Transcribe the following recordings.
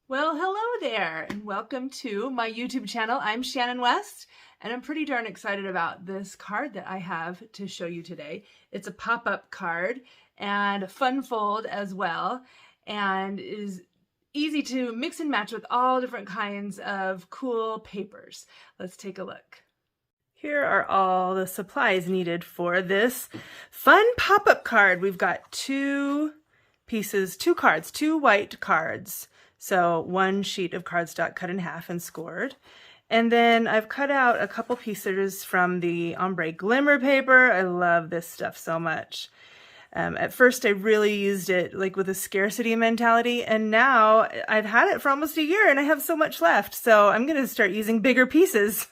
Well, hello there, and welcome to my YouTube channel. I'm Shannon West, and I'm pretty darn excited about this card that I have to show you today. It's a pop-up card and a fun fold as well, and is easy to mix and match with all different kinds of cool papers. Let's take a look. Here are all the supplies needed for this fun pop-up card. We've got two white cards. So one sheet of cardstock cut in half and scored. And then I've cut out a couple pieces from the ombre glimmer paper. I love this stuff so much. At first I really used it like with a scarcity mentality, and now I've had it for almost a year and I have so much left. So I'm gonna start using bigger pieces.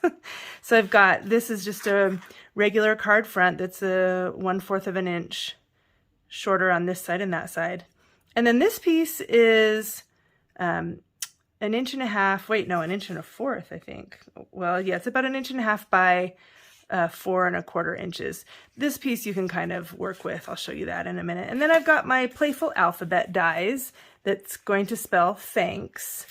So I've got, this is just a regular card front that's a 1/4 of an inch shorter on this side and that side. And then this piece is an 1.5 inches, an 1.25 inches, I think. Well, yeah, it's about 1.5 inches by 4¼ inches. This piece you can kind of work with. I'll show you that in a minute. And then I've got my playful alphabet dies that's going to spell thanks.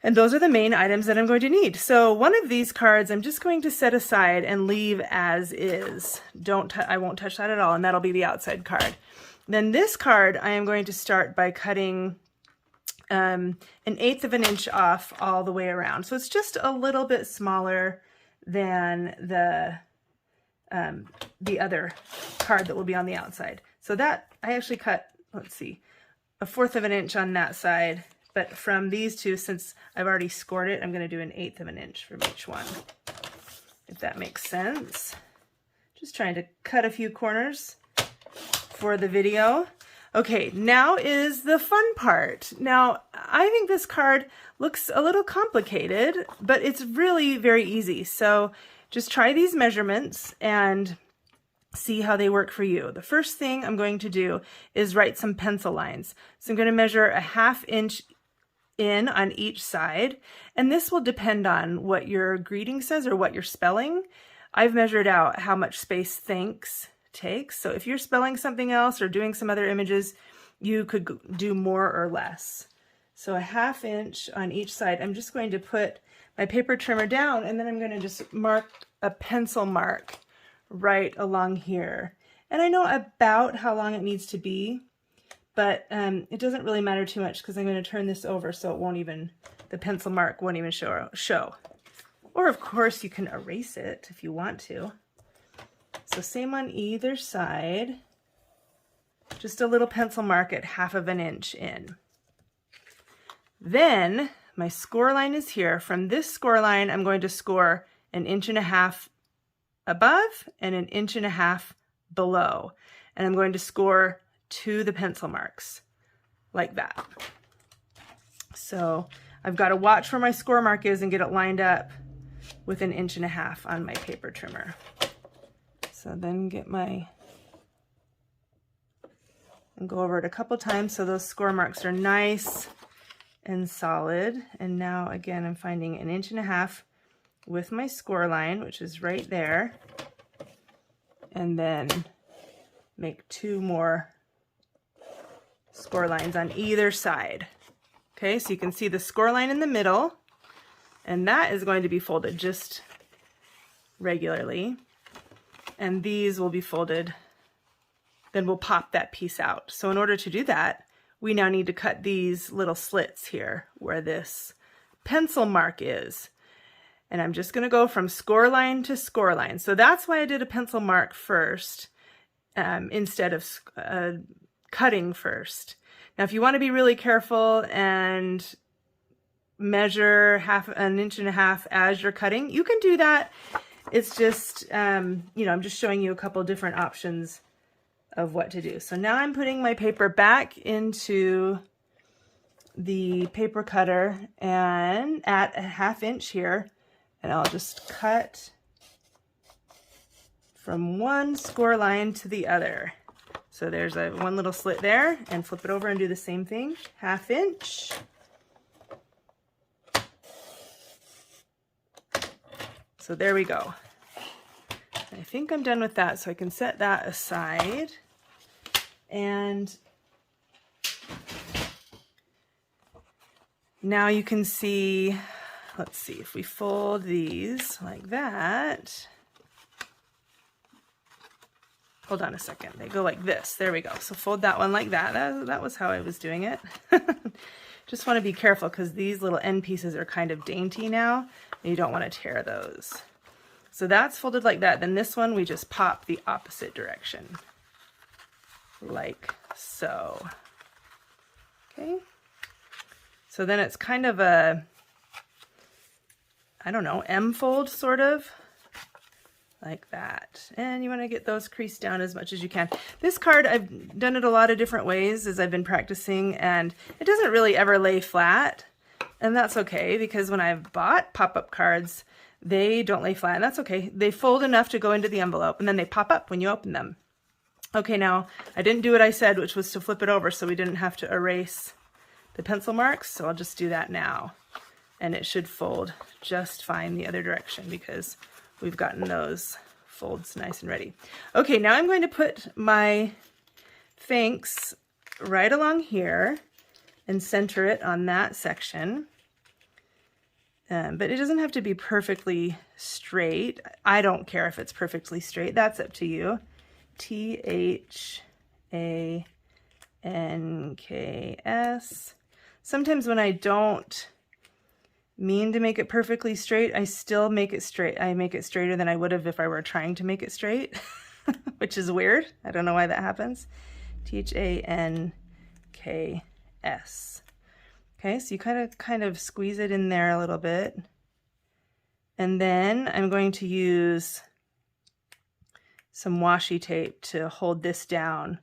And those are the main items that I'm going to need. So one of these cards I'm just going to set aside and leave as is. I won't touch that at all, and that'll be the outside card. Then this card I am going to start by cutting 1/8 of an inch off all the way around. So it's just a little bit smaller than the other card that will be on the outside. So that I actually cut, let's see, 1/4 of an inch on that side. But from these two, since I've already scored it, I'm going to do 1/8 of an inch from each one, if that makes sense. Just trying to cut a few corners for the video. Okay, now is the fun part. Now, I think this card looks a little complicated, but it's really very easy. So just try these measurements and see how they work for you. The first thing I'm going to do is write some pencil lines. So I'm going to measure 1/2 inch in on each side, and this will depend on what your greeting says or what you're spelling. I've measured out how much space thanks takes. So if you're spelling something else or doing some other images, you could do more or less. So 1/2 inch on each side. I'm just going to put my paper trimmer down, and then I'm going to just mark a pencil mark right along here. And I know about how long it needs to be, but it doesn't really matter too much because I'm going to turn this over so it won't even, the pencil mark won't even show. Or of course you can erase it if you want to. So same on either side, just a little pencil mark at 1/2 inch in. Then my score line is here. From this score line, I'm going to score 1.5 inches above and 1.5 inches below. And I'm going to score to the pencil marks like that. So I've got to watch where my score mark is and get it lined up with 1.5 inches on my paper trimmer. So then and go over it a couple times so those score marks are nice and solid. And now again, I'm finding 1.5 inches with my score line, which is right there. And then make 2 more score lines on either side. Okay, so you can see the score line in the middle, and that is going to be folded just regularly. And these will be folded, then we'll pop that piece out. So in order to do that, we now need to cut these little slits here where this pencil mark is. And I'm just going to go from score line to score line. So that's why I did a pencil mark first instead of cutting first. Now, if you want to be really careful and measure 1.5 inches as you're cutting, you can do that. It's just, you know, I'm just showing you a couple different options of what to do. So now I'm putting my paper back into the paper cutter and at 1/2 inch here, and I'll just cut from one score line to the other. So there's one little slit there, and flip it over and do the same thing, 1/2 inch. So there we go. I think I'm done with that, so I can set that aside. And Now you can see, let's see, if we fold these like that, hold on a second, they go like this, there we go. So fold that one like that. That was how I was doing it. Just want to be careful because these little end pieces are kind of dainty now, and you don't want to tear those. So that's folded like that. Then this one, we just pop the opposite direction, like so. Okay. So then it's kind of a, I don't know, M fold sort of, like that. And you want to get those creased down as much as you can. This card, I've done it a lot of different ways as I've been practicing, and it doesn't really ever lay flat. And that's okay, because when I've bought pop-up cards, they don't lay flat, and that's okay. They fold enough to go into the envelope, and then they pop up when you open them. Okay, now, I didn't do what I said, which was to flip it over so we didn't have to erase the pencil marks, so I'll just do that now. And it should fold just fine the other direction because we've gotten those folds nice and ready. Okay, now I'm going to put my Thanks right along here and center it on that section. But it doesn't have to be perfectly straight. I don't care if it's perfectly straight. That's up to you. T-H-A-N-K-S. Sometimes when I don't mean to make it perfectly straight, I still make it straight. I make it straighter than I would have if I were trying to make it straight, which is weird. I don't know why that happens. T-H-A-N-K-S. Okay, so you kind of squeeze it in there a little bit. And then I'm going to use some washi tape to hold this down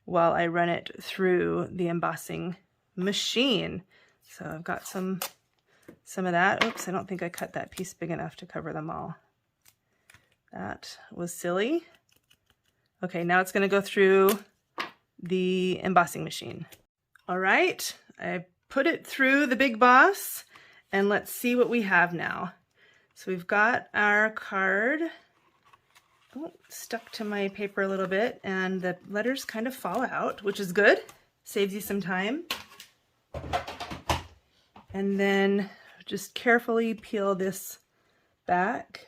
while I run it through the embossing machine. So I've got some of that. Oops, I don't think I cut that piece big enough to cover them all. That was silly. Okay, now it's going to go through the embossing machine. All right, I put it through the Big Boss, and let's see what we have now. So we've got our card. Oh, stuck to my paper a little bit, and the letters kind of fall out, which is good. Saves you some time. And then just carefully peel this back.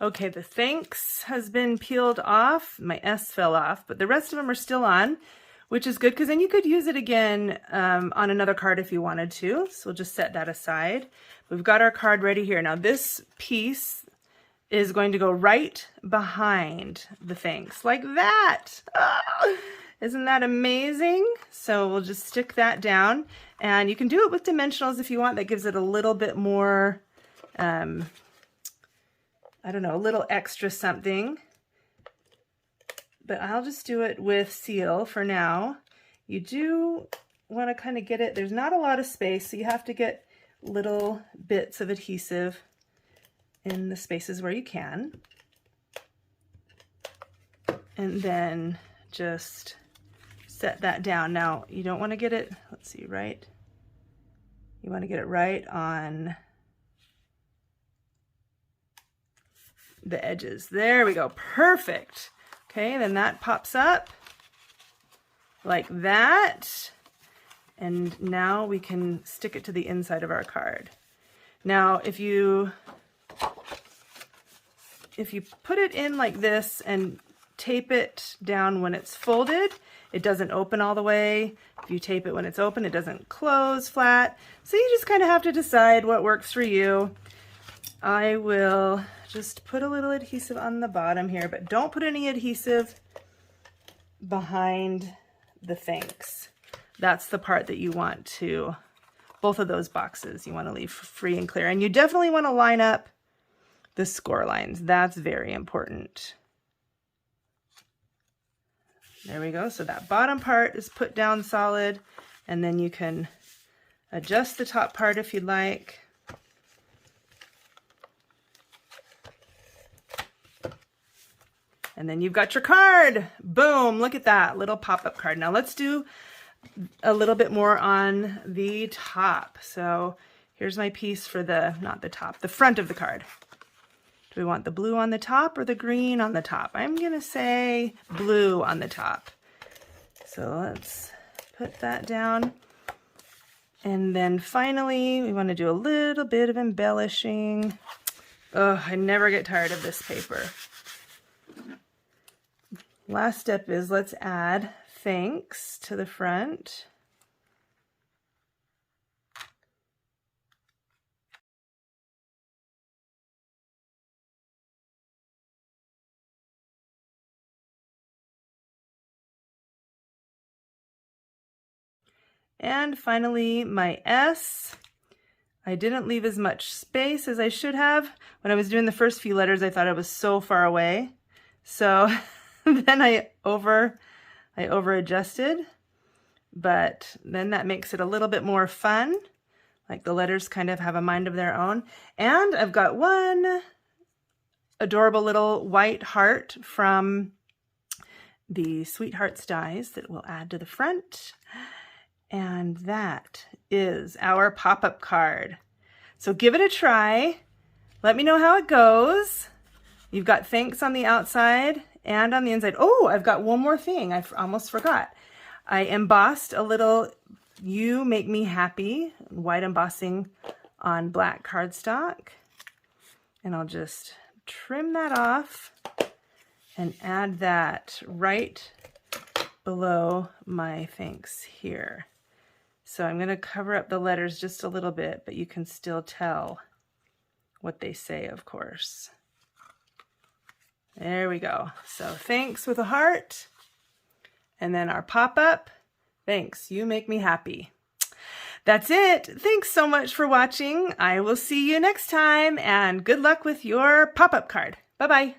Okay, the Thanks has been peeled off. My S fell off, but the rest of them are still on, which is good because then you could use it again on another card if you wanted to. So we'll just set that aside. We've got our card ready here. Now this piece is going to go right behind the Thanks, like that. Oh, isn't that amazing? So we'll just stick that down, and you can do it with dimensionals if you want. That gives it a little bit more, I don't know, a little extra something. But I'll just do it with seal for now. You do want to kind of get it, there's not a lot of space, so you have to get little bits of adhesive in the spaces where you can. And then just set that down. Now, you don't want to get it, let's see, right? You want to get it right on the edges. There we go. Perfect. Okay, then that pops up like that. And now we can stick it to the inside of our card. Now, if you put it in like this and tape it down when it's folded, it doesn't open all the way. If you tape it when it's open, it doesn't close flat. So you just kind of have to decide what works for you. I will just put a little adhesive on the bottom here, but don't put any adhesive behind the Thanks. That's the part that you want to, both of those boxes, you want to leave free and clear. And you definitely want to line up the score lines. That's very important. There we go. So that bottom part is put down solid, and then you can adjust the top part if you'd like. And then you've got your card. Boom, look at that little pop-up card. Now let's do a little bit more on the top. So here's my piece for the, not the top, the front of the card. Do we want the blue on the top or the green on the top? I'm gonna say blue on the top. So let's put that down. And then finally, we want to do a little bit of embellishing. Oh, I never get tired of this paper. Last step is let's add thanks to the front. And finally, my S. I didn't leave as much space as I should have. When I was doing the first few letters, I thought I was so far away. So then I over adjusted, but then that makes it a little bit more fun. Like the letters kind of have a mind of their own. And I've got one adorable little white heart from the Sweethearts dies that we'll add to the front. And that is our pop-up card. So give it a try. Let me know how it goes. You've got thanks on the outside and on the inside. Oh, I've got one more thing. I almost forgot. I embossed a little "You Make Me Happy," white embossing on black cardstock. And I'll just trim that off and add that right below my thanks here. So I'm going to cover up the letters just a little bit, but you can still tell what they say, of course. There we go. So thanks with a heart. And then our pop-up, thanks, you make me happy. That's it. Thanks so much for watching. I will see you next time, and good luck with your pop-up card. Bye-bye.